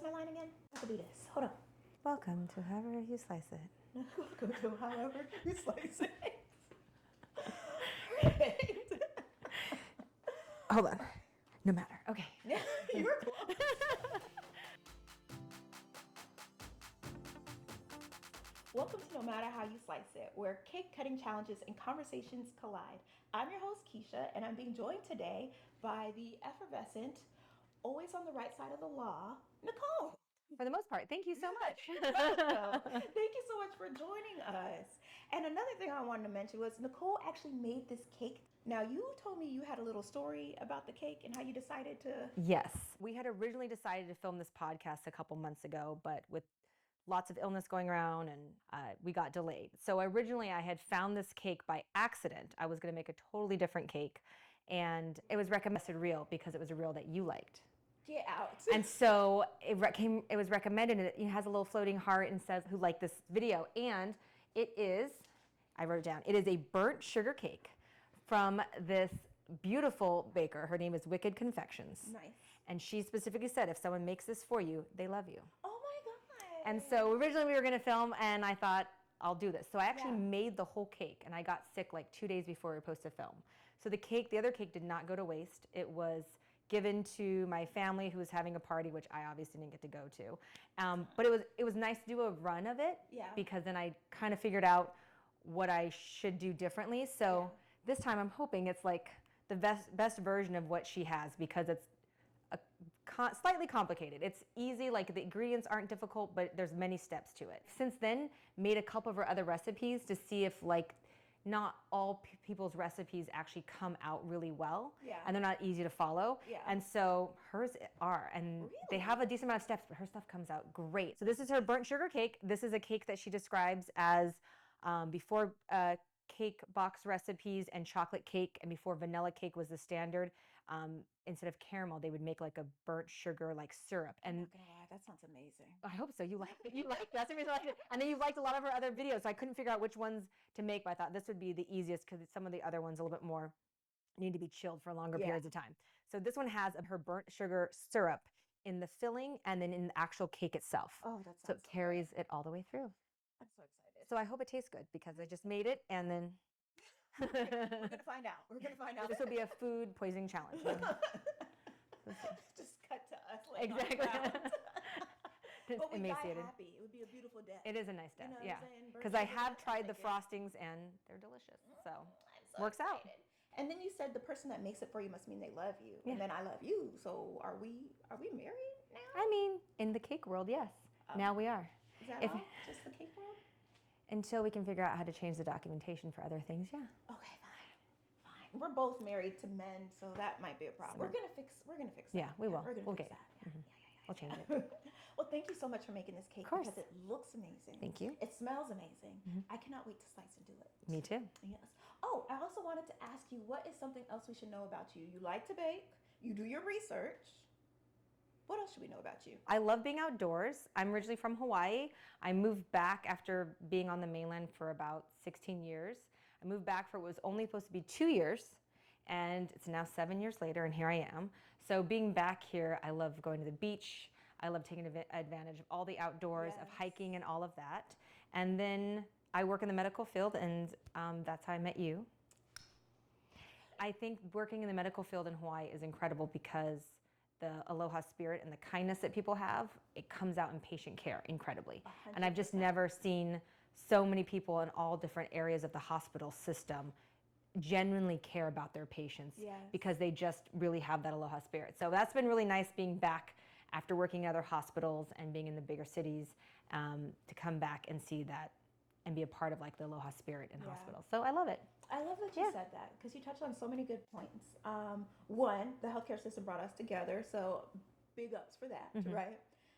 my line again? I can do this. Hold on. Welcome to however you slice it. Welcome to however you slice it. Right. Hold on. No matter. Okay. You were close. Welcome to No Matter How You Slice It, where cake cutting challenges and conversations collide. I'm your host, Keisha, and I'm being joined today by the effervescent, always on the right side of the law, Nicole. For the most part, thank you so much. Welcome. Thank you so much for joining us. And another thing I wanted to mention was Nicole actually made this cake. Now, you told me you had a little story about the cake and how you decided to... Yes. We had originally decided to film this podcast a couple months ago, but with lots of illness going around and we got delayed. So originally I had found this cake by accident. I was going to make a totally different cake and it was recommended real because it was a reel that you liked. Get out. And so it was recommended, and it has a little floating heart and says who liked this video. And it is, I wrote it down, it is a burnt sugar cake from this beautiful baker. Her name is Wicked Confections. Nice. And she specifically said, if someone makes this for you, they love you. Oh my God. And so originally we were going to film, and I thought, I'll do this. So I actually made the whole cake, and I got sick like 2 days before we were supposed to film. So the other cake did not go to waste. It was given to my family who was having a party, which I obviously didn't get to go to. But it was nice to do a run of it, because then I kind of figured out what I should do differently. So this time I'm hoping it's like the best version of what she has, because it's slightly complicated. It's easy, like the ingredients aren't difficult, but there's many steps to it. Since then, made a couple of her other recipes to see if like not all people's recipes actually come out really well, and they're not easy to follow. And so hers are, and they have a decent amount of steps, but her stuff comes out great. So this is her burnt sugar cake. This is a cake that she describes as before cake box recipes and chocolate cake, and before vanilla cake was the standard. Instead of caramel, they would make like a burnt sugar like syrup. And I'm not gonna lie, that sounds amazing. I hope so. You like that's the reason I like it. And then you've liked a lot of her other videos, so I couldn't figure out which ones to make, but I thought this would be the easiest because some of the other ones a little bit more need to be chilled for longer periods of time. So this one has her burnt sugar syrup in the filling and then in the actual cake itself. Oh, that sounds so it carries it all the way through. I'm so excited. So I hope it tastes good because I just made it, and then we're gonna find out. We're gonna find out. This will be a food poisoning challenge. Just cut to us. Exactly. But we emaciated. die happy. It would be a beautiful death. It is a nice death, You know what I'm saying? Because I have tried the frostings and they're delicious. So works out. And then you said the person that makes it for you must mean they love you, and then I love you. So are we married now? I mean, in the cake world, yes. Now we are. Is that all? Just the cake world? Until we can figure out how to change the documentation for other things, yeah. Okay, fine. We're both married to men, so that might be a problem. We're gonna fix that. Yeah, we will. We're gonna we'll fix get that. it. We'll change it. Well, thank you so much for making this cake, because it looks amazing. Thank you. It smells amazing. I cannot wait to slice and do it. Me too. Yes. Oh, I also wanted to ask you, what is something else we should know about you? You like to bake. You do your research. What else should we know about you? I love being outdoors. I'm originally from Hawaii. I moved back after being on the mainland for about 16 years. I moved back for what was only supposed to be 2 years, and it's now 7 years later, and here I am. So being back here, I love going to the beach. I love taking advantage of all the outdoors, of hiking and all of that. And then I work in the medical field, and that's how I met you. I think working in the medical field in Hawaii is incredible because the aloha spirit and the kindness that people have, it comes out in patient care incredibly. 100%. And I've just never seen so many people in all different areas of the hospital system genuinely care about their patients, because they just really have that aloha spirit. So that's been really nice, being back after working in other hospitals and being in the bigger cities, to come back and see that and be a part of like the aloha spirit in hospitals. So I love it. I love that you said that, because you touched on so many good points. One, the healthcare system brought us together, so big ups for that, right?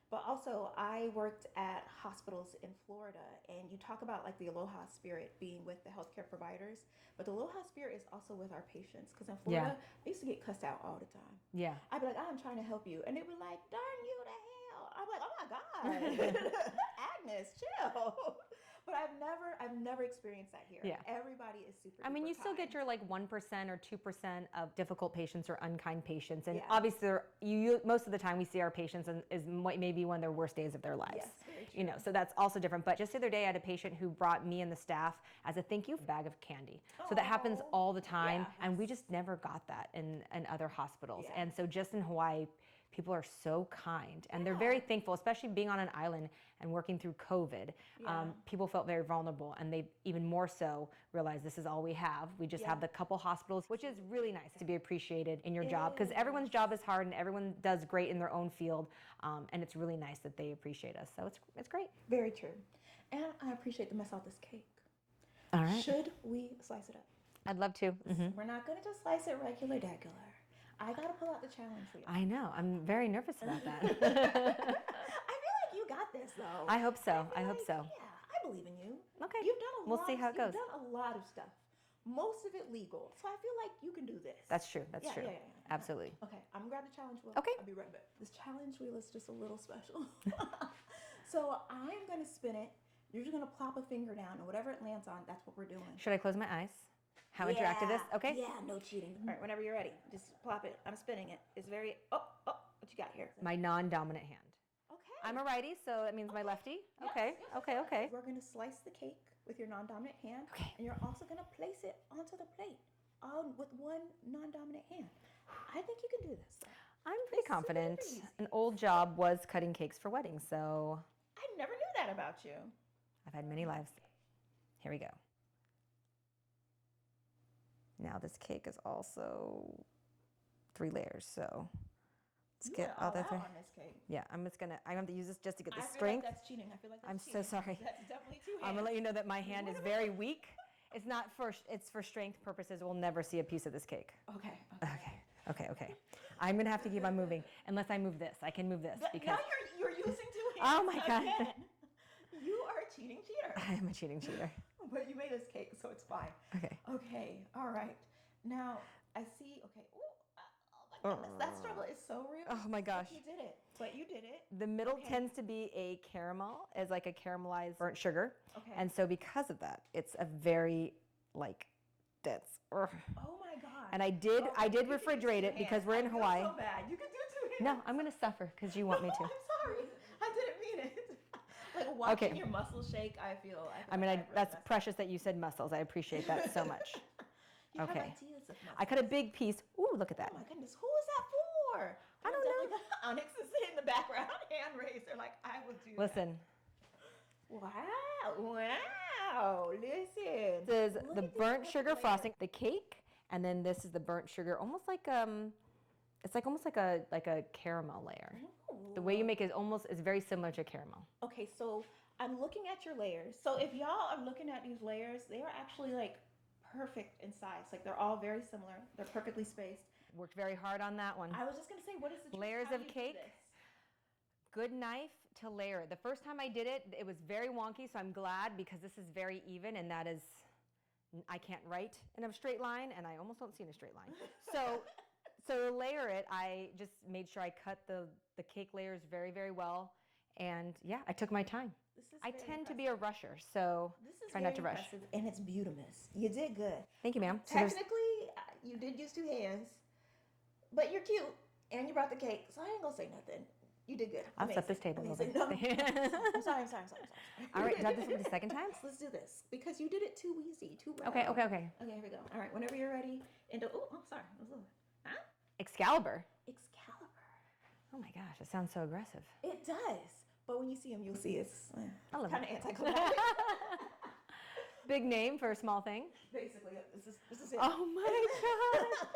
But also, I worked at hospitals in Florida, and you talk about like the aloha spirit being with the healthcare providers, but the aloha spirit is also with our patients. Because in Florida, I used to get cussed out all the time. Yeah. I'd be like, I'm trying to help you, and they'd be like, darn you to hell. I'm like, oh my God, Agnes, chill. But I've never experienced that here. Yeah. Everybody is super. I mean, duper you still get kind. your like 1% or 2% of difficult patients or unkind patients, and Yeah. obviously, most of the time we see our patients and is maybe one of their worst days of their lives. Yes, very true. You know, so that's also different. But just the other day, I had a patient who brought me and the staff as a thank you a bag of candy. So that happens Oh, all the time, yeah. and we just never got that in other hospitals. Yeah. And so just in Hawaii, people are so kind, and they're Yeah. very thankful, especially being on an island and working through COVID. Yeah. People felt very vulnerable, and they even more so realized this is all we have. We just Yeah. have the couple hospitals, which is really nice to be appreciated in your It job, because is. everyone's job is hard and everyone does great in their own field, and it's really nice that they appreciate us. So it's great. Very true. And I appreciate the mess out this cake. All right. Should we slice it up? I'd love to. We're not gonna just slice it regular. I gotta pull out the challenge for you. I know. I'm very nervous about that. I feel like you got this though. I hope so. I feel hope like, so. Yeah, I believe in you. Okay. You've done a We'll lot. see how it goes. You've done a lot of stuff. Most of it legal. So I feel like you can do this. That's true. That's Yeah, true. yeah. Absolutely. Okay, I'm gonna grab the challenge wheel. Okay. I'll be right back. This challenge wheel is just a little special. So I'm gonna spin it. You're just gonna plop a finger down, and whatever it lands on, that's what we're doing. Should I close my eyes? How interactive is? Okay. Yeah, no cheating. All right, whenever you're ready, just plop it. I'm spinning it. It's very. Oh, what you got here? My non-dominant hand. Okay. I'm a righty, so that means my lefty. Yes, Okay. yes, Okay. yes. Okay. We're gonna slice the cake with your non-dominant hand. Okay. And you're also gonna place it onto the plate, all with one non-dominant hand. I think you can do this. I'm pretty It's super confident. easy. An old job was cutting cakes for weddings, so I never knew that about you. I've had many lives. Here we go. Now this cake is also 3 layers, so let's You get went all all the out three. on this cake. Yeah, I'm gonna use this just to get the I feel strength. like that's cheating. I feel like that's I'm cheating. so sorry. That's definitely 2 hands. I'm gonna let you know that my hand is What very weak. It's for strength purposes. We'll never see a piece of this cake. Okay. Okay. I'm gonna have to keep on moving unless I move this. I can move this Now because you're using 2 hands. Oh my God. again. You are a cheating cheater. I am a cheating cheater. But you made this cake, so it's fine. Okay. Okay. All right. Now I see. Okay. Oh my goodness, that struggle is so real. Oh my gosh. You did it. But you did it. The middle Okay. tends to be a caramel, as like a caramelized burnt sugar. Okay. And so because of that, it's a very like dense. Ugh. Oh my God. And I did Okay, you can do refrigerate 2 it because hands. we're in I feel Hawaii. So bad. You can do 2 hands. No, I'm gonna suffer because you want me to. I'm sorry. I didn't mean it. Like watching Okay. your muscles shake, I feel I mean, like I've really that's messed up. precious that you said muscles. I appreciate that so much. You have Okay. ideas of I cut a muscles. big piece. Ooh, look at that. Oh my goodness, who is that for? I don't know. Onyx is sitting in the background, hand raised. They're like, I will do Listen, that. Wow. Listen. this is Look the at this burnt perfect sugar layer. frosting, the cake, and then this is the burnt sugar, almost like it's like almost like a caramel layer. The way you make it is very similar to caramel. Okay, so I'm looking at your layers. So if y'all are looking at these layers, they are actually like perfect in size. Like they're all very similar. They're perfectly spaced. Worked very hard on that one. I was just gonna say, what is the trick? Layers How of do you do cake. this? Good knife to layer it. The first time I did it, it was very wonky, so I'm glad because this is very even, and that is, I can't write in a straight line, and I almost don't see in a straight line. So to layer it, I just made sure I cut the cake layers very, very well, and yeah, I took my time. This is I very tend to impressive. be a rusher, so This is try very not to rush. impressive, and it's beautimous. You did good. Thank you, ma'am. So there's- Technically, you did use 2 hands, but you're cute, and you brought the cake, so I ain't gonna say nothing. You did good. I'll set Amazing. this table Amazing. over. No, I'm sorry. All right, not this one the second time? Let's do this because you did it too easy, too well. Okay. Okay, here we go. All right, whenever you're ready. Oh, I'm sorry. Huh? Excalibur. Excalibur. Oh my gosh, it sounds so aggressive. It does, but when you see him, you'll see it's I love kind of it. anticlimactic. Big name for a small thing. Basically, this is it. Oh my god.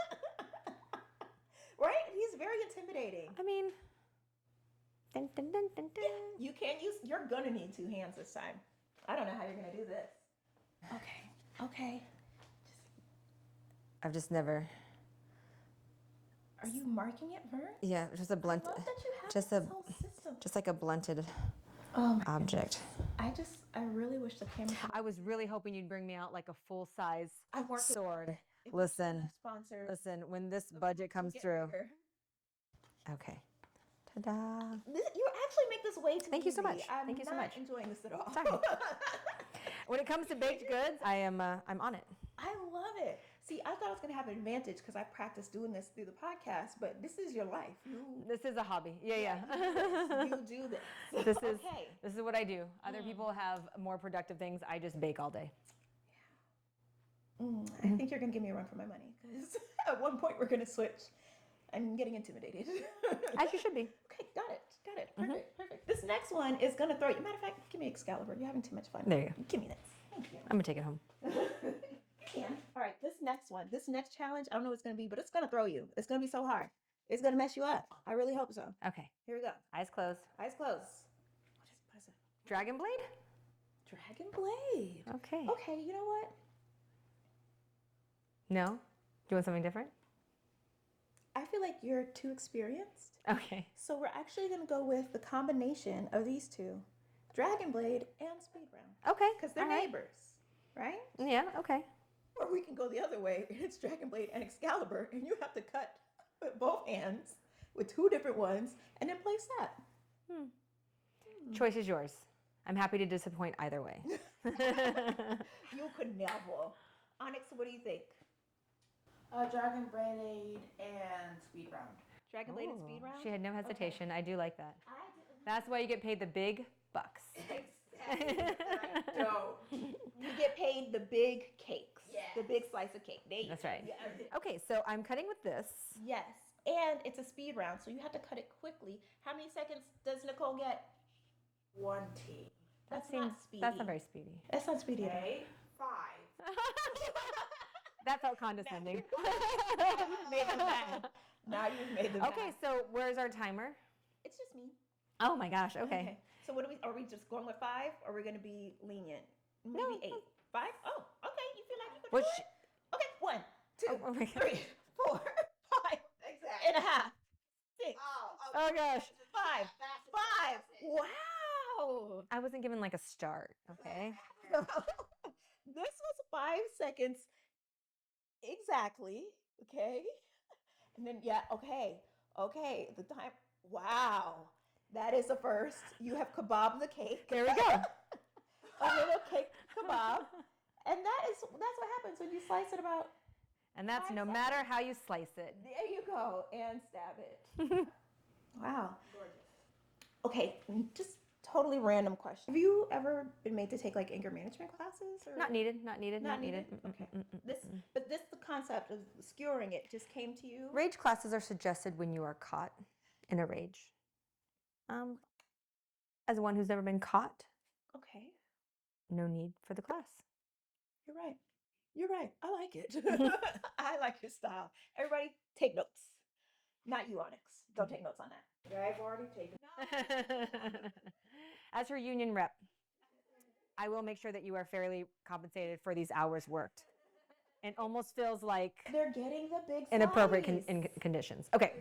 Right? He's very intimidating. I mean, dun, dun, dun, dun, dun. You can't use. You're gonna need 2 hands this time. I don't know how you're gonna do this. Okay. I've just never. Are you marking it, Vern? Yeah, just a blunt, I love that you have just this a, whole system. just like a blunted Oh my object. I really wish the camera. I was really hoping you'd bring me out like a full size I worked with sword. if we Listen, had a sponsor. listen. When this budget comes Get through, bigger. okay. Ta-da! You actually make this way too Thank you so easy. much. I'm Thank you so not much. enjoying this at all. Sorry. When it comes to baked goods, I'm on it. I love it. See, I thought I was going to have an advantage because I practiced doing this through the podcast, but this is your life. This is a hobby. Yeah. You do this. This is what I do. Other people have more productive things. I just bake all day. I think you're going to give me a run for my money because at one point we're going to switch. I'm getting intimidated. As you should be. Okay, got it. Perfect. This next one is going to throw you. Matter of fact, give me Excalibur. You're having too much fun. There you go. Give me this. Thank you. I'm going to take it home. Yeah. All right, this next challenge, I don't know what it's going to be, but it's going to throw you. It's going to be so hard. It's going to mess you up. I really hope so. Okay. Here we go. Eyes closed. Eyes closed. What is it? Dragon blade? Dragon blade. Okay. Okay, you know what? No? Do you want something different? I feel like you're too experienced. Okay. So we're actually going to go with the combination of these two, Dragon Blade and Speed Round. Okay. Because they're neighbors, right? Yeah, okay. Or we can go the other way, and it's Dragon Blade and Excalibur, and you have to cut with both hands with two different ones, and then place that. Choice is yours. I'm happy to disappoint either way. You could never. Onyx, what do you think? Dragon Blade and Speed Round. Dragon Blade and Speed Round? She had no hesitation. Okay. I do like that. I didn't. That's why you get paid the big bucks. Exactly. I don't. You get paid the big cakes. Yes. The big slice of cake. That's right. Yeah. Okay, so I'm cutting with this. Yes. And it's a speed round, so you have to cut it quickly. How many seconds does Nicole get? 1 T. That's not speedy. That's not very speedy. That's not speedy. Okay. 5. That felt condescending. You've made them mad. Now you've made them Okay, mad. so where's our timer? It's just me. Oh my gosh, okay. So what are we just going with 5 or are we going to be lenient? Maybe No. 8. 5? Oh, okay. You feel like you could Which, do it? Okay. 1, 2, oh my God. 3, 4, 5 Exactly. and a half. 6, Oh gosh. 5. 5. Wow. I wasn't given like a start, okay? This was 5 seconds exactly. Okay. And then, yeah, okay. The time. Wow. That is a first. You have kebab the cake. There we go. A little cake kebab. And that's what happens when you slice it about. And that's 5 no seconds. matter how you slice it. There you go. And stab it. Wow. Okay. Just totally random question. Have you ever been made to take like anger management classes? Or? Not needed. Not needed? Okay. The concept of skewering it just came to you? Rage classes are suggested when you are caught in a rage. As one who's never been caught, Okay. no need for the class. You're right. You're right. I like it. I like your style. Everybody, take notes. Not you, Onyx. Don't take notes on that. I've already taken. As her union rep, I will make sure that you are fairly compensated for these hours worked. It almost feels like They're getting the big inappropriate size. conditions. Okay.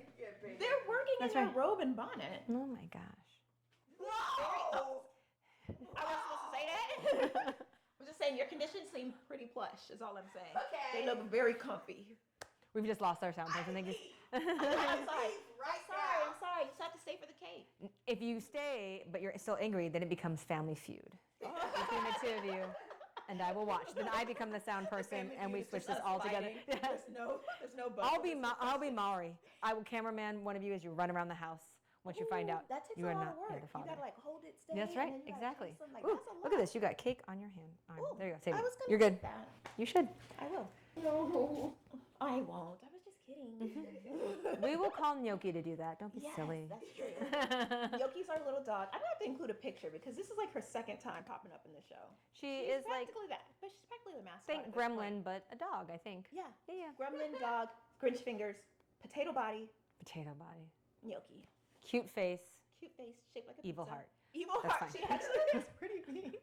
They're working That's in their right. robe and bonnet. Oh my gosh. Oh. I wasn't supposed to say that. I'm just saying your conditions seem pretty plush, is all I'm saying. Okay. They look very comfy. We've just lost our sound person. Thank you. I'm sorry. Right I'm sorry. You just have to stay for the cake. If you stay, but you're still angry, then it becomes Family Feud between the two of you, and I will watch. Then I become the sound person, and we switch this all together. There's no I'll be Maori. I will cameraman one of you as you run around the house. Once you find out that takes you a are lot not of work. the You father. gotta like hold it steady. That's right. and then you gotta Exactly. twist them, like, Ooh, that's a look at lot. this. You got cake on your hand. Arm. Ooh, There you go. Save I it. was gonna You're do good. that. You should. I will. No, I won't. I was just kidding. We will call Gnocchi to do that. Don't be Yes, silly. that's true. Yoki's our little dog. I'm gonna have to include a picture because this is like her second time popping up in the show. She She's is like practically that, but she's practically the mascot. think at this Gremlin, point. but a dog. I think. Yeah. Yeah. Gremlin dog, Grinch fingers, potato body, Potato body. gnocchi. Cute face. Cute face, shaped like a Evil pizza. heart. Evil That's heart. fine. She actually is pretty mean.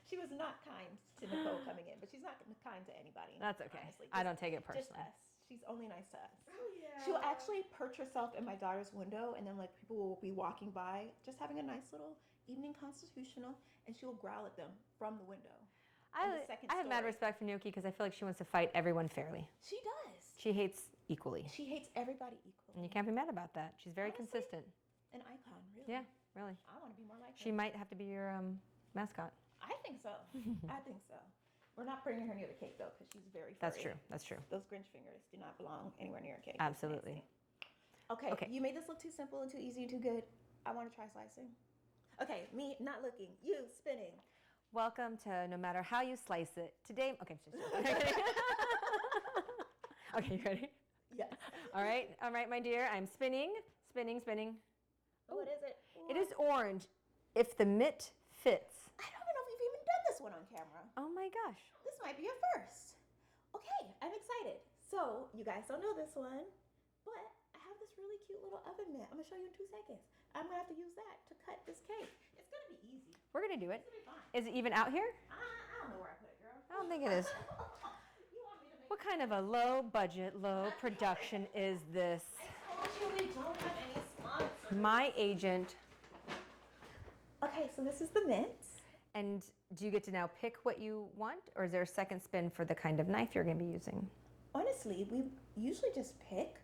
She was not kind to Nicole coming in, but she's not kind to anybody. That's okay. Honestly. I Just- don't take it Just personally. us. She's only nice to us. Oh yeah. She'll actually perch herself in my daughter's window, and then like people will be walking by, just having a nice little evening constitutional, and she'll growl at them from the window. in the second I have mad story. respect for Gnocchi because I feel like she wants to fight everyone fairly. She does. She hates equally. She hates everybody equally. And you can't be mad about that. She's very Honestly, consistent. An icon, really. Yeah, really. I want to be more like She her. might have to be your mascot. I think so. I think so. We're not bringing her near the cake though, because she's very furry. That's true. That's true. Those Grinch fingers do not belong anywhere near a cake. It's Absolutely. nasty. Okay, Okay. you made this look too simple and too easy and too good. I want to try slicing. Okay, me not looking, you spinning. Welcome to No Matter How You Slice It. Today, okay, just okay, you ready? Yes. All right, my dear. I'm spinning. What is it? It is orange. If the mitt fits. I don't even know if we've even done this one on camera. Oh my gosh. This might be a first. Okay, I'm excited. So, you guys don't know this one, but I have this really cute little oven mitt. I'm gonna show you in 2 seconds. I'm gonna have to use that to cut this cake. It's gonna be easy. We're gonna do it. It's gonna be fine. Is it even out here? I don't know where I put it, girl. I don't think it is. You want me to make What kind of a low budget, low production is this? I told you we don't have any sponsors. My agent. Okay, so this is the mint. And do you get to now pick what you want, or is there a second spin for the kind of knife you're going to be using? Honestly, we usually just pick,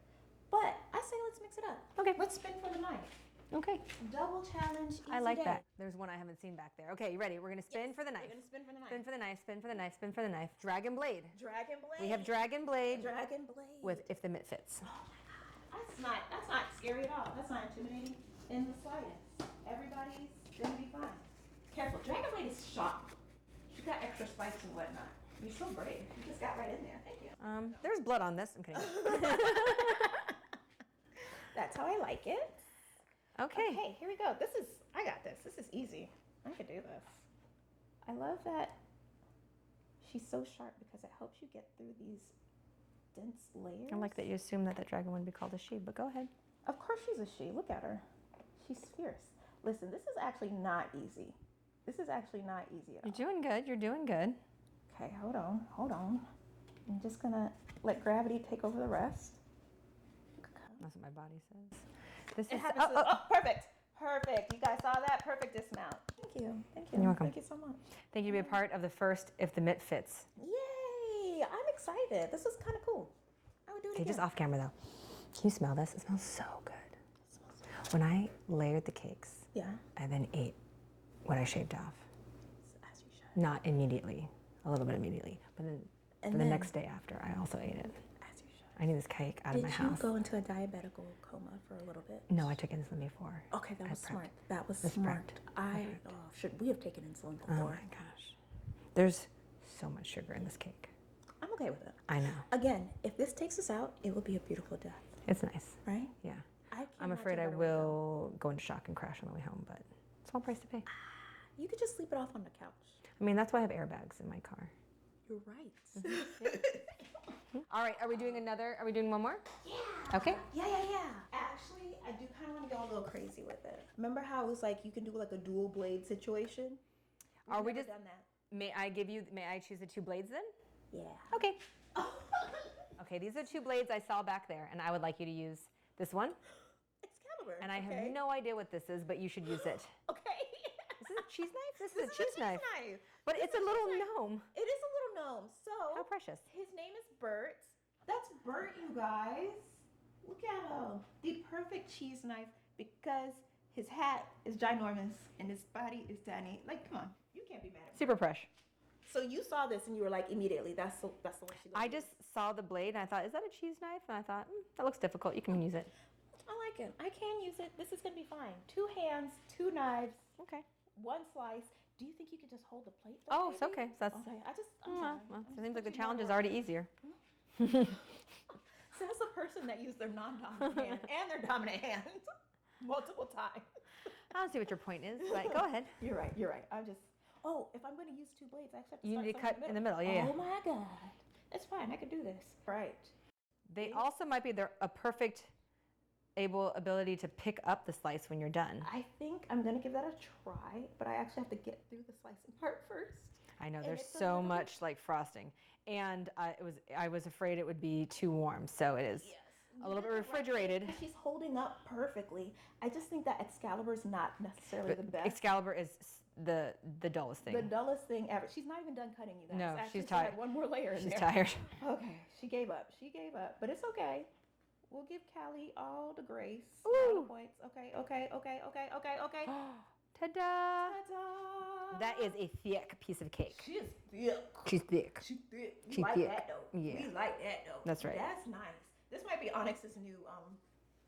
but I say let's mix it up. Okay. Let's spin for the knife. Okay. Double challenge. Easy I like day. that. There's one I haven't seen back there. Okay, you ready? We're going to spin Yes, for the we're knife. gonna spin for the knife. Spin for the knife, spin for the knife, spin for the knife. Dragon blade. Dragon blade. We have dragon blade Dragon blade. with if the mitt fits. Oh my god, that's not scary at all. That's not intimidating in the slightest. Everybody's gonna be fine. Careful, dragon blade is sharp. You got extra spikes and whatnot. You're so brave. You just got right in there. Thank you. There's blood on this. I'm kidding. That's how I like it. Okay. Okay, here we go. I got this. This is easy. I could do this. I love that she's so sharp because it helps you get through these dense layers. I like that you assume that dragon wouldn't be called a she, but go ahead. Of course she's a she. Look at her. She's fierce. Listen, this is actually not easy. This is actually not easy at all. You're doing good. You're doing good. Okay, hold on. I'm just gonna let gravity take over the rest. That's what my body says. This It is happens perfect. Perfect. You guys saw that? Perfect dismount. Thank you. Thank you. You're welcome. Thank you so much. Thank you to be a part of the first if the mitt fits. Yay! I'm excited. This is kind of cool. I would do it Okay, again. just off camera though. Can you smell this? It smells so good. When I layered the cakes, Yeah. I then ate what I shaved off. As you should. Not immediately, a little bit immediately, but then And for the then- next day after, I also ate it. As you should. I need this cake out of Did my you house. go into a diabetical coma for a little bit? No, I took insulin before. Okay, that I was prepped. smart. That was It's smart. prepped. Should we have taken insulin Oh before? my gosh. There's so much sugar in this cake. I'm okay with it. I know. Again, if this takes us out, it will be a beautiful death, It's nice. right? Yeah. I I'm cannot afraid do I better with it. will go into shock and crash on the way home, but small price to pay. You could just sleep it off on the couch. I mean, that's why I have airbags in my car. You're right. All right, are we doing one more? Yeah. Okay. Yeah. Actually, I do kind of want to go a little crazy with it. Remember how it was like you can do like a dual blade situation? We've Are we never just- done that? May I choose the 2 blades then? Yeah. Okay. Okay, these are 2 blades I saw back there, and I would like you to use this one. Excalibur. And I okay. have no idea what this is, but you should use it. Okay. This is a cheese knife? This This is a cheese knife. But This it's is a little cheese knife. gnome. It is a little gnome. So How precious. his name is Bert. That's Bert, you guys. Look at him. The perfect cheese knife because his hat is ginormous and his body is tiny. Like, come on, you can't be mad at me. Super fresh. So you saw this and you were like immediately, that's the one she I loves. just saw the blade and I thought, is that a cheese knife? And I thought, that looks difficult. You can use it. I like it. I can use it. This is gonna be fine. 2 hands, 2 knives, Okay. 1 slice. Do you think you could just hold the plate? Oh, it's okay. So that's. Okay. I'm Well, sorry. it seems like the challenge is already easier. So that's the person that used their non-dominant hand and their dominant hand multiple times. I don't see what your point is, but go ahead. You're right. If I'm going to use 2 blades, I actually have to You start need to somewhere cut in the middle. Yeah. Oh my God. It's fine. I can do this. Right. They also might be a perfect ability to pick up the slice when you're done. I think I'm going to give that a try, but I actually have to get through the slicing part first. I know And there's it's a so little- much like frosting, and I was afraid it would be too warm, so it is a little bit refrigerated. She's holding up perfectly. I just think that Excalibur is not necessarily the best. Excalibur is the dullest thing. The dullest thing ever. She's not even done cutting, you guys. No, Actually, she's she had tired. one more layer in She's there. tired. Okay, she gave up. But it's okay. We'll give Callie all the grace. Ooh. All the points. Okay. Ta-da! Ta-da! That is a thick piece of cake. She is thick. She's thick. She thick. We She like thick. that though. Yeah. We like that though. That's right. That's nice. This might be Onyx's new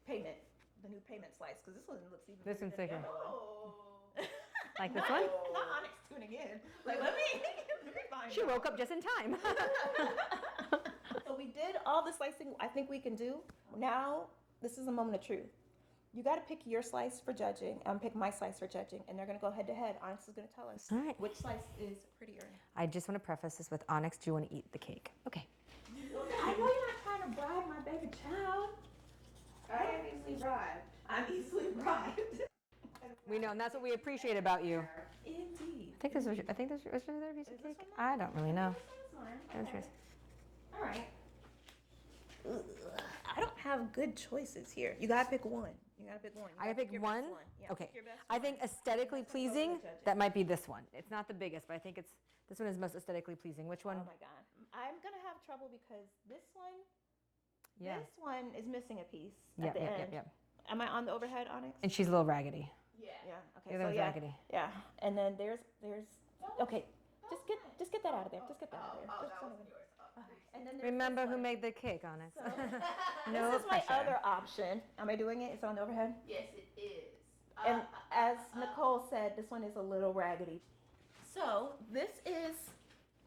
payment, the new payment slice, because this one looks even. This one's bigger than thicker. the other one. Oh. Like this one? Not Onyx tuning in. Like let me find. She out. woke up just in time. So we did all the slicing I think we can do. Now this is a moment of truth. You got to pick your slice for judging and pick my slice for judging, and they're going to go head to head. Onyx is going to tell us All right. which slice is prettier. I just want to preface this with Onyx, do you want to eat the cake? Okay. I know you're not trying to bribe my baby child. I am easily bribed. I'm easily bribed. We know, and that's what we appreciate about you. Indeed. I think this was there a piece of Is cake? this one I don't really know. This one. That's Okay. yours. All right. Ugh, I don't have good choices here. You gotta pick one. You gotta pick one. You I gotta pick your best one? Yeah, Okay. pick your best I one. think aesthetically Let's go with the pleasing, judges. that might be this one. It's not the biggest, but I think this one is most aesthetically pleasing. Which one? Oh my god. I'm gonna have trouble because this one. Yeah. This one is missing a piece Yeah, at the yeah, end. yeah. Am I on the overhead, Onyx? And she's a little raggedy. Yeah. Yeah. The Okay. other So one's yeah. raggedy. Yeah. And then there's. Okay. Just get that out of there. Just get that out of there. Oh, Just that some was of it. yours. Oh. And then there's Remember this who one. made the cake, Onyx. So, No this is my pressure. other option. Am I doing it? It's on the overhead. Yes, it is. And as Nicole said, this one is a little raggedy. So this is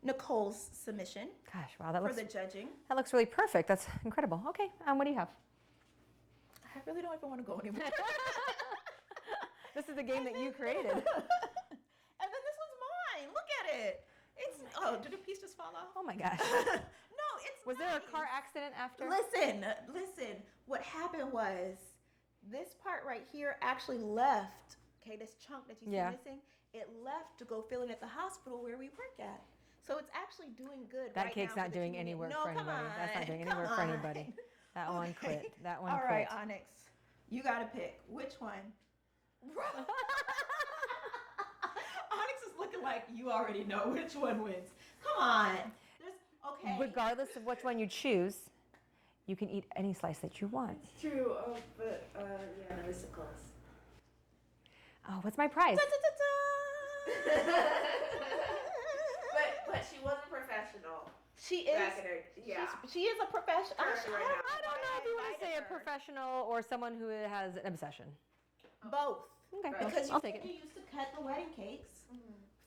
Nicole's submission Gosh, wow, that for looks the judging. really perfect. That's incredible. Okay, what do you have? I really don't even want to go anymore. This is the game that you created. And then this one's mine. Look at it. It's did a piece just fall off? Oh my gosh. No, it's Was there a nice. car accident after? Listen. What happened was this part right here actually left. Okay, this chunk that you see Yeah. missing, it left to go fill in at the hospital where we work at. So it's actually doing good. That right cake's now not for the doing any community. work No, for come anybody. That's not on, doing any come work for on. anybody. That one Okay. quit. That one All quit. right, Onyx, you gotta pick which one. Onyx is looking like you already know which one wins. Come on. Okay. Regardless of which one you choose, you can eat any slice that you want. It's true. Oh, but yeah, this is close. Oh, what's my prize? But she was a professional. She is. Back in her, yeah. She is a professional. Currently right now. I don't know if you want to say a professional or someone who has an obsession. Both. Okay, Right. Because I'll take it. you used to cut the wedding cakes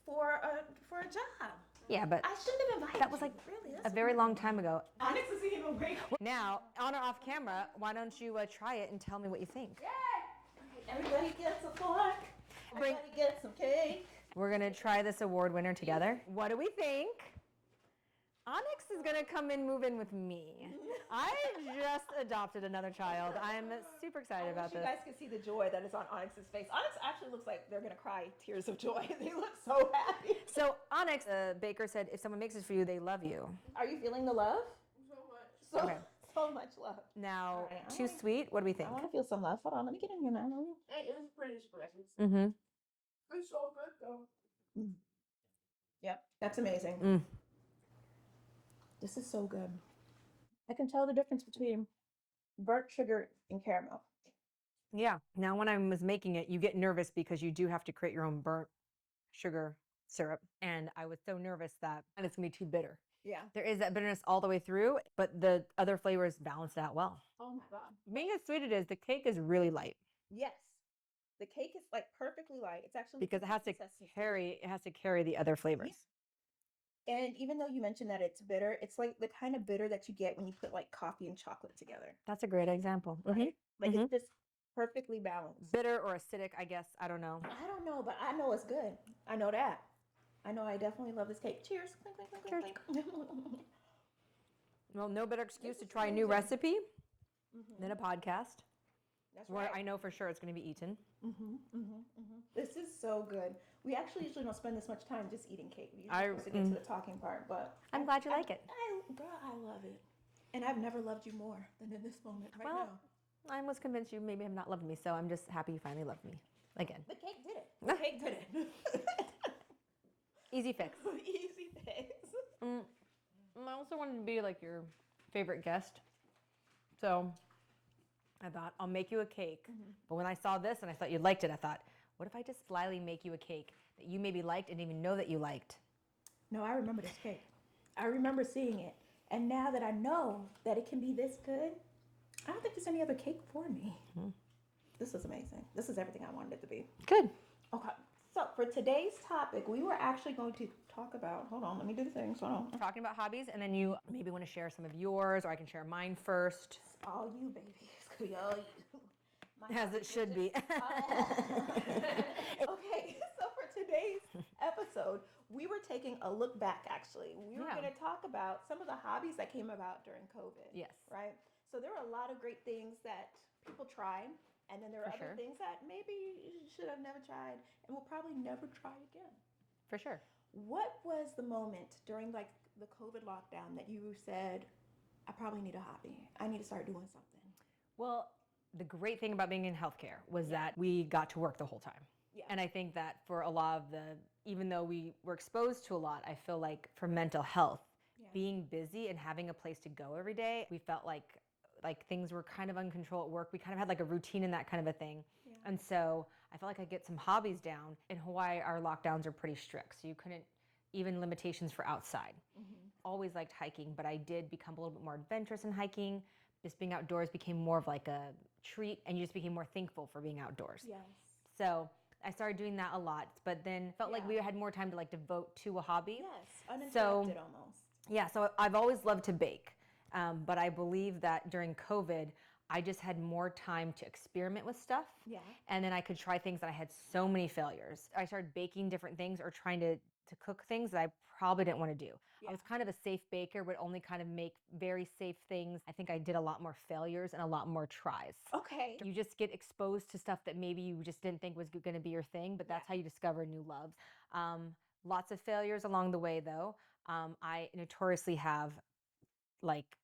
for a job. Yeah, but I shouldn't have invited that was you, like really. a That's very long time ago. Onyx is even way. Now, on or off camera, why don't you try it and tell me what you think? Everybody gets a fork. Bring- Everybody gets some cake. We're going to try this award winner together. What do we think? Onyx is going to come in, move in with me. I just adopted another child. I'm super excited I about wish you this. guys could see the joy that is on Onyx's face. Onyx actually looks like they're gonna cry tears of joy. They look so happy. So, Onyx, the baker said if someone makes this for you, they love you. Are you feeling the love? So much. So, Okay. so much love. Now, All right, too sweet? What do we think? I want to feel some love. Hold on, let me get in here now. It is pretty special. Mm-hmm. It's so good though. Yep, that's amazing. Mm. This is so good. I can tell the difference between burnt sugar and caramel. Yeah. Now, when I was making it, you get nervous because you do have to create your own burnt sugar syrup. And I was so nervous that it's going to be too bitter. Yeah. There is that bitterness all the way through, but the other flavors balance it out well. Oh my god. Being as sweet it is, the cake is really light Yes. The cake is like perfectly light. It's actually because it has to consistency. carry the other flavors. And even though you mentioned that it's bitter, it's like the kind of bitter that you get when you put like coffee and chocolate together. That's a great example. Right? Like Mhm. it's just perfectly balanced. Bitter or acidic, I guess. I don't know. I don't know, but I know it's good. I know that. I know I definitely love this cake. Cheers. Clink, clink, clink, Cheers. clink, clink. Well, no better excuse to is try a new amazing. recipe Mhm. than a podcast That's where right. I know for sure it's going to be eaten. This is so good. We actually usually don't spend this much time just eating cake. We I- usually supposed to get to the talking part, but I'm glad you like it. Girl, I love it. And I've never loved you more than in this moment right Well, now. I was convinced you maybe have not loved me, so I'm just happy you finally loved me again. The cake did it. The cake did it. Easy fix. Easy fix. I also wanted to be like your favorite guest, so I thought I'll make you a cake. But when I saw this and I thought you liked it, I thought, what if I just slyly make you a cake that you maybe liked and didn't even know that you liked? No, I remember this cake. I remember seeing it. And now that I know that it can be this good, I don't think there's any other cake for me. This is amazing. This is everything I wanted it to be. Good. Okay. So for today's topic, we were actually going to talk about, hold on, let me do the things. Hold on. Talking about hobbies, and then you maybe want to share some of yours, or I can share mine first. It's all you, baby. It's going to be all you. As it should be. Okay, so for today's episode, we were taking a look back, actually. We were going to talk about some of the hobbies that came about during COVID. Yes. Right? So there were a lot of great things that people tried, and then there were other things that maybe you should have never tried and will probably never try again. For sure. What was the moment during like the COVID lockdown that you said, I probably need a hobby. I need to start doing something? Well, the great thing about being in healthcare was that we got to work the whole time. Yeah. And I think that for a lot of even though we were exposed to a lot, I feel like for mental health, being busy and having a place to go every day, we felt like things were kind of uncontrolled at work. We kind of had like a routine and that kind of a thing. Yeah. And so I felt like I get some hobbies down. In Hawaii, our lockdowns are pretty strict. So you couldn't, even limitations for outside. Always liked hiking, but I did become a little bit more adventurous in hiking. Just being outdoors became more of like a treat, and you just became more thankful for being outdoors. Yes. So I started doing that a lot, but then felt like we had more time to like devote to a hobby. Yes, uninterrupted almost. Yeah, so I've always loved to bake, but I believe that during COVID, I just had more time to experiment with stuff. Yeah. And then I could try things that I had so many failures. I started baking different things or trying to cook things that I probably didn't want to do. Yeah. I was kind of a safe baker, would only kind of make very safe things. I think I did a lot more failures and a lot more tries. Okay. You just get exposed to stuff that maybe you just didn't think was going to be your thing, but that's how you discover new loves. Lots of failures along the way, though. I notoriously have like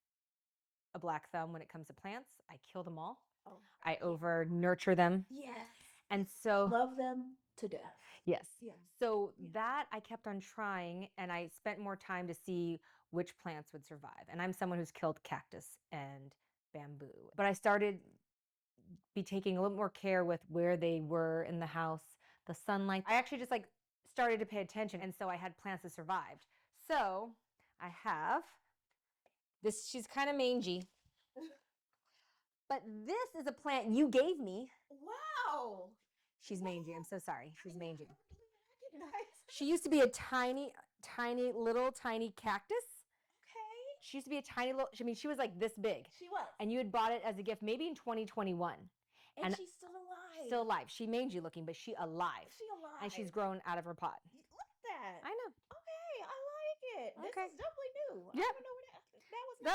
a black thumb when it comes to plants. I kill them all. Oh. I over nurture them. Yes. And so love them to death. Yes. Yeah. So that I kept on trying, and I spent more time to see which plants would survive. And I'm someone who's killed cactus and bamboo. But I started be taking a little more care with where they were in the house, the sunlight. I actually just like started to pay attention, and so I had plants that survived. So I have this, she's kind of mangy. But this is a plant you gave me. Wow. She's mangy. I'm so sorry. She's mangy. Nice. She used to be a tiny cactus. Okay. She used to be a tiny little, I mean, she was like this big. She was. And you had bought it as a gift maybe in 2021. And she's still alive. Still alive. She mangy looking, but she alive. She alive. And she's grown out of her pot. Look at that. I know. Okay, I like it. Okay. This is definitely new. Yep. I don't know where that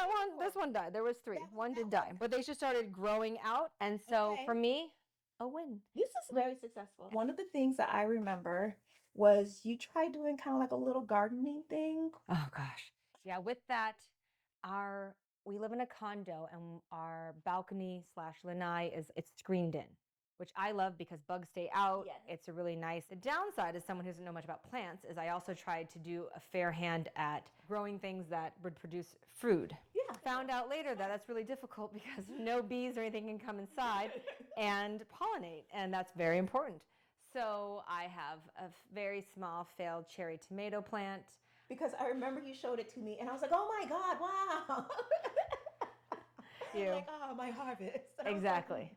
was. This one died. There was 3. One did die. But they just started growing out. And so for me, a win. This is very successful. One of the things that I remember was you tried doing kind of like a little gardening thing. Oh gosh. Yeah, with that, we live in a condo, and our balcony / lanai it's screened in, which I love because bugs stay out. Yes. It's a really nice. The downside, as someone who doesn't know much about plants, is I also tried to do a fair hand at growing things that would produce food. Yeah. Found out later that that's really difficult because no bees or anything can come inside and pollinate, and that's very important. So I have a very small failed cherry tomato plant. Because I remember you showed it to me, and I was like, "Oh my God, wow!" Like, "Oh, my harvest." Exactly.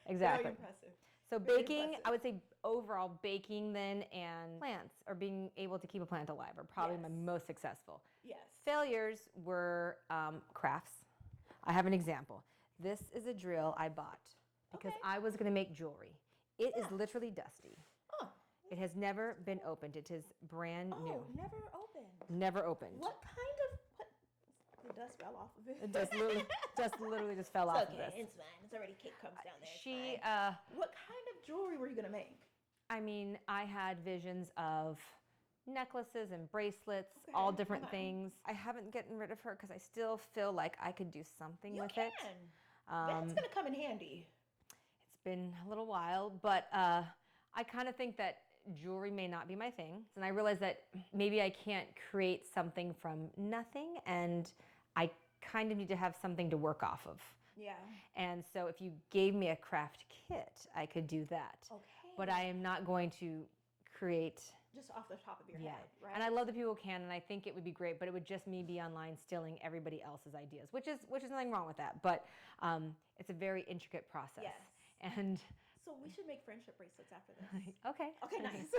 Very impressive. So baking, I would say overall baking then and plants, or being able to keep a plant alive, are probably my most successful. Yes. Failures were crafts. I have an example. This is a drill I bought because I was going to make jewelry. It is literally dusty. Oh. It has never been opened. It is brand new. Oh, never opened. Never opened. What the dust fell off of it? It just literally just fell off of this. It's fine. It's already cake comes down there. What kind of jewelry were you gonna make? I mean, I had visions of necklaces and bracelets, all different things. I haven't gotten rid of her because I still feel like I could do something with it. That's gonna come in handy. It's been a little while, but I kind of think that jewelry may not be my thing. And I realize that maybe I can't create something from nothing, and I kind of need to have something to work off of. Yeah. And so if you gave me a craft kit, I could do that. Okay. but I am not going to create. Just off the top of your Yeah, head, right? and I love that people can, and I think it would be great, but it would just me be online stealing everybody else's ideas, which is nothing wrong with that, but it's a very intricate process. Yes. And So we should make friendship bracelets after this. okay. Okay, nice.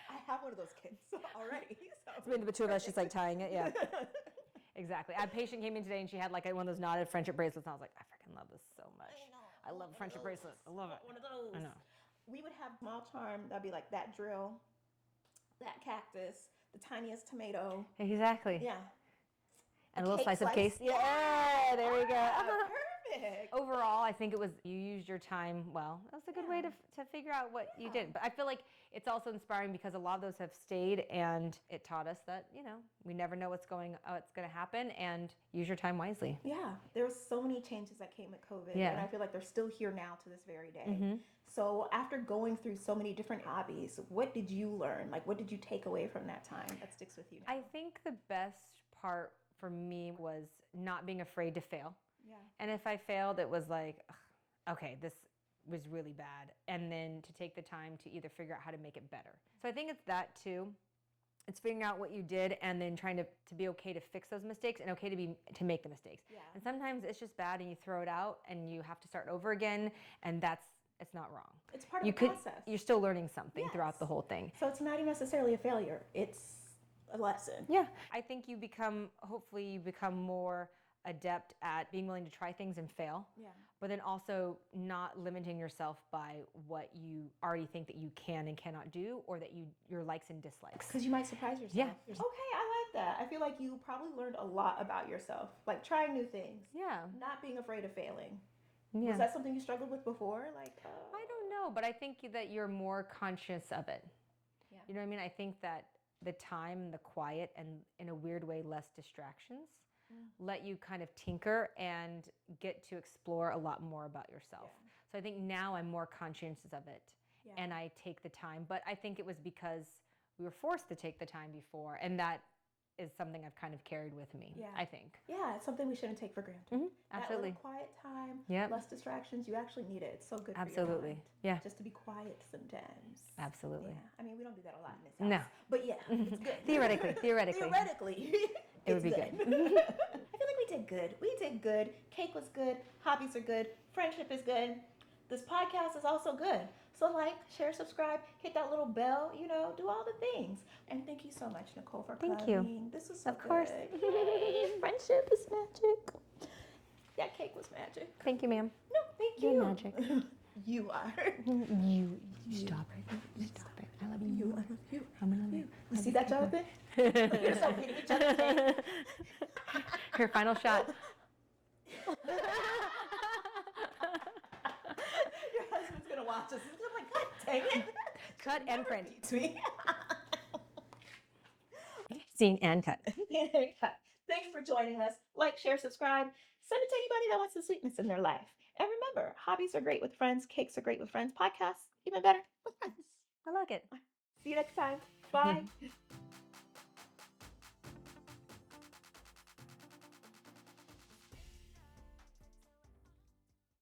I have one of those kits already. So. It's between the two of us, she's like tying it, yeah. Exactly. A patient came in today and she had like one of those knotted friendship bracelets, and I was like, I freaking love this so much. I love friendship bracelets. I love it. One of those. I know. We would have small charm that'd be like that drill, that cactus, the tiniest tomato. Exactly. Yeah. And a little slice of case. Yeah, there we go. Perfect. Overall, I think you used your time well. That was a good way to figure out what you did. But I feel like it's also inspiring because a lot of those have stayed, and it taught us that, we never know what's going to happen, and use your time wisely. Yeah. There was so many changes that came with COVID, Yeah. and I feel like they're still here now to this very day. Mm-hmm. So after going through so many different hobbies, what did you learn? Like, what did you take away from that time that sticks with you now? I think the best part for me was not being afraid to fail. Yeah. And if I failed, it was like, okay, this was really bad. And then to take the time to either figure out how to make it better. So I think it's that too. It's figuring out what you did and then trying to be okay to fix those mistakes and okay to make the mistakes. Yeah. And sometimes it's just bad and you throw it out and you have to start over again, and it's not wrong. It's part of the process. You're still learning something throughout Yes. the whole thing. So it's not even necessarily a failure. It's a lesson. Yeah. I think hopefully you become more adept at being willing to try things and fail. Yeah. But then also not limiting yourself by what you already think that you can and cannot do, or that your likes and dislikes. Because you might surprise yourself. Yeah. Okay, I like that. I feel like you probably learned a lot about yourself, like trying new things, Yeah. not being afraid of failing. Yeah. Was that something you struggled with before? Like, I don't know, but I think that you're more conscious of it. Yeah. You know what I mean? I think that the time, the quiet, and in a weird way, less distractions let you kind of tinker and get to explore a lot more about yourself. Yeah. So I think now I'm more conscious of it, and I take the time. But I think it was because we were forced to take the time before, and that is something I've kind of carried with me, Yeah. I think. Yeah, it's something we shouldn't take for granted. Absolutely. That little quiet time, Yep. less distractions. You actually need it. It's so good for your Absolutely. mind. Yeah. Just to be quiet sometimes. Absolutely. Yeah. I mean, we don't do that a lot in this house. No. But yeah, it's good. Theoretically. Theoretically. It would be good. good. I feel like we did good. We did good. Cake was good. Hobbies are good. Friendship is good. This podcast is also good. So like, share, subscribe, hit that little bell, do all the things. And thank you so much, Nicole, for coming. Thank you. This was so Of course. good. Yay. Friendship is magic. That cake was magic. Thank you, ma'am. No, thank you. You're magic. You are. You stop it. Stop it. I love you. I love you. I'm gonna love you. You see that, Jonathan? You're so hitting each other. Cake. Her final shot. Your husband's gonna watch us. He's gonna be like, God dang it. Cut and print. Beats me. Scene and cut. Thanks for joining us. Like, share, subscribe. Send it to anybody that wants the sweetness in their life. And remember, hobbies are great with friends. Cakes are great with friends. Podcasts, even better with friends. I like it. See you next time. Bye.